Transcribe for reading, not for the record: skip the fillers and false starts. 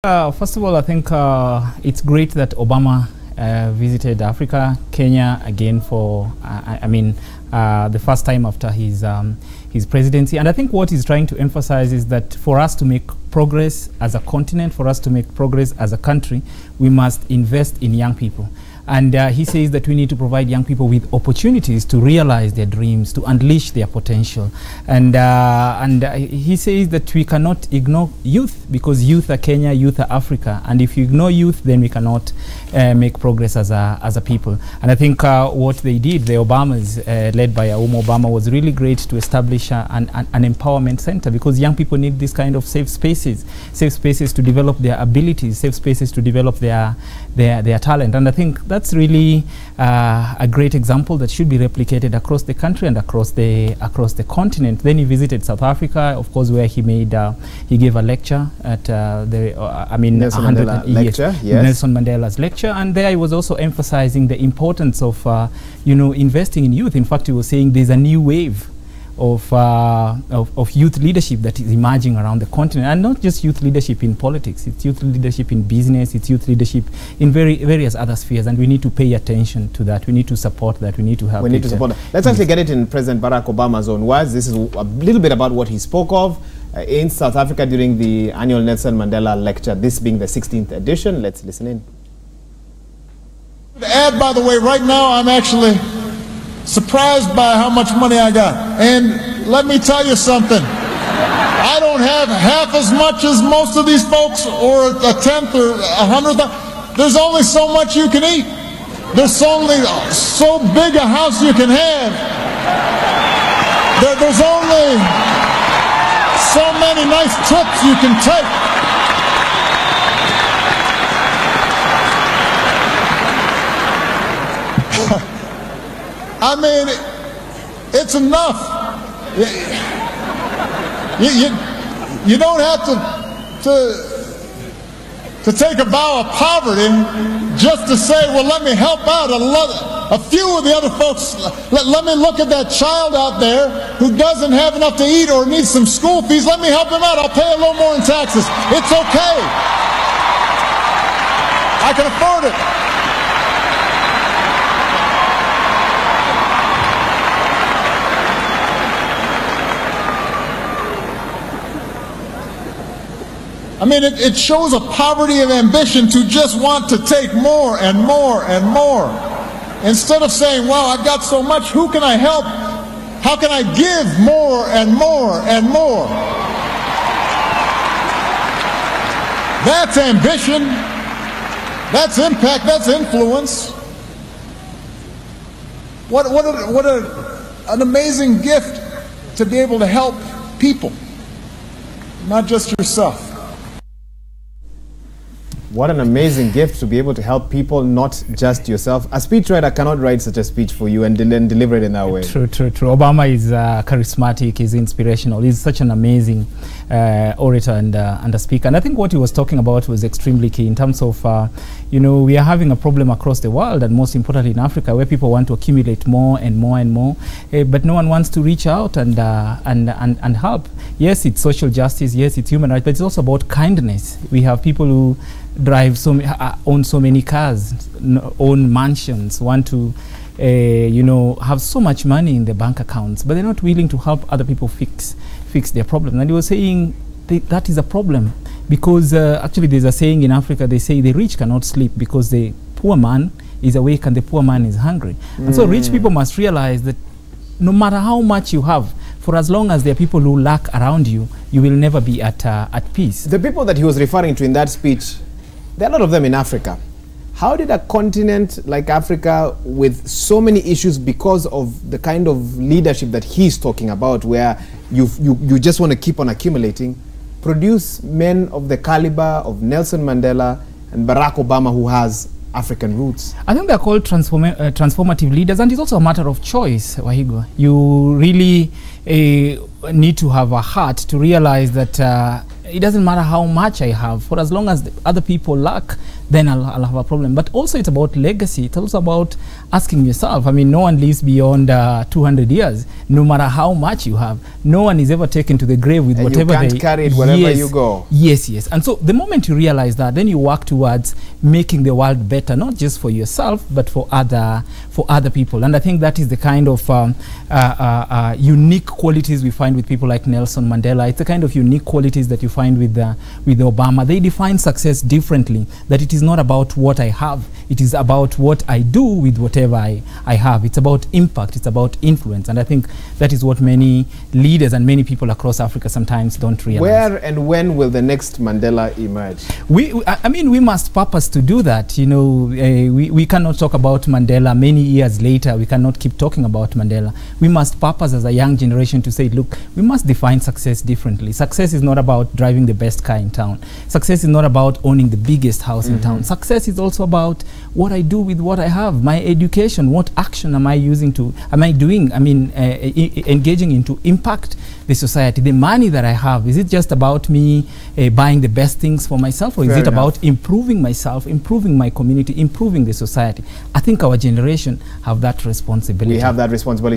First of all, I think it's great that Obama visited Africa, Kenya again for, the first time after his presidency. And I think what he's trying to emphasize is that for us to make progress as a continent, for us to make progress as a country, we must invest in young people. And he says that we need to provide young people with opportunities to realize their dreams, to unleash their potential. And he says that we cannot ignore youth, because youth are Kenya, youth are Africa. And if you ignore youth, then we cannot make progress as a people. And I think what they did, the Obamas, led by Obama, was really great to establish an empowerment center, because young people need this kind of safe spaces to develop their abilities, safe spaces to develop their talent. And I think that's really a great example that should be replicated across the country and across the continent. Then he visited South Africa, of course, where he gave a lecture at Nelson Mandela lecture, yes. Nelson Mandela's lecture, and there he was also emphasizing the importance of investing in youth. In fact, he was saying there's a new wave of youth leadership that is emerging around the continent, and not just youth leadership in politics. It's youth leadership in business, it's youth leadership in various other spheres, and we need to pay attention to that. We need to support that. We need to help. We need to support that. Let's actually get it in President Barack Obama's own words. This is a little bit about what he spoke of in South Africa during the annual Nelson Mandela lecture, this being the 16th edition. Let's listen in. To add, by the way, right now I'm actually surprised by how much money I got. And let me tell you something. I don't have half as much as most of these folks, or a tenth or 100th. There's only so much you can eat. There's only so big a house you can have. There's only so many nice trips you can take. I mean, it's enough. You don't have to take a vow of poverty just to say, well, let me help out a few of the other folks. Let me look at that child out there who doesn't have enough to eat or needs some school fees. Let me help him out. I'll pay a little more in taxes. It's okay. I can afford it. I mean, it shows a poverty of ambition to just want to take more and more and more. Instead of saying, well, I've got so much, who can I help? How can I give more and more and more? That's ambition. That's impact. That's influence. What an amazing gift to be able to help people, not just yourself. What an amazing gift to be able to help people, not just yourself. A speechwriter cannot write such a speech for you and then deliver it in that way. True. Obama is charismatic, he's inspirational. He's such an amazing orator and a speaker. And I think what he was talking about was extremely key in terms of, we are having a problem across the world, and most importantly in Africa, where people want to accumulate more and more and more, but no one wants to reach out and help. Yes, it's social justice. Yes, it's human rights, but it's also about kindness. We have people who drive own so many cars, own mansions, want to have so much money in their bank accounts, but they're not willing to help other people fix their problem. And he was saying that is a problem, because actually there's a saying in Africa, they say the rich cannot sleep because the poor man is awake and the poor man is hungry. And so rich people must realize that no matter how much you have, for as long as there are people who lack around you, you will never be at peace. The people that he was referring to in that speech, there are a lot of them in Africa. How did a continent like Africa, with so many issues because of the kind of leadership that he's talking about, where you just want to keep on accumulating, produce men of the caliber of Nelson Mandela and Barack Obama, who has African roots? I think they're called transformative leaders, and it's also a matter of choice, Wahigo. You really need to have a heart to realize that it doesn't matter how much I have, for as long as the other people lack, then I'll have a problem. But also it's about legacy. It's also about asking yourself. I mean, no one lives beyond 200 years, no matter how much you have. No one is ever taken to the grave with and whatever you can't carry it wherever you go. Yes, yes. And so the moment you realize that, then you work towards making the world better, not just for yourself, but for other people. And I think that is the kind of unique qualities we find with people like Nelson Mandela. It's the kind of unique qualities that you find with Obama. They define success differently, that it is not about what I have, it is about what I do with whatever I have. It's about impact, it's about influence. And I think that is what many leaders and many people across Africa sometimes don't realize. Where and when will the next Mandela emerge? I mean, we must purpose to do that. You know, we cannot talk about Mandela many years later. We cannot keep talking about Mandela. We must purpose as a young generation to say, look, we must define success differently. Success is not about driving the best car in town. Success is not about owning the biggest house in town. Success is also about what I do with what I have, my education, what action am I doing, engaging into impact the society. The money that I have, is it just about me buying the best things for myself, or is it about improving myself, improving my community, improving the society? I think our generation have that responsibility. We have that responsibility.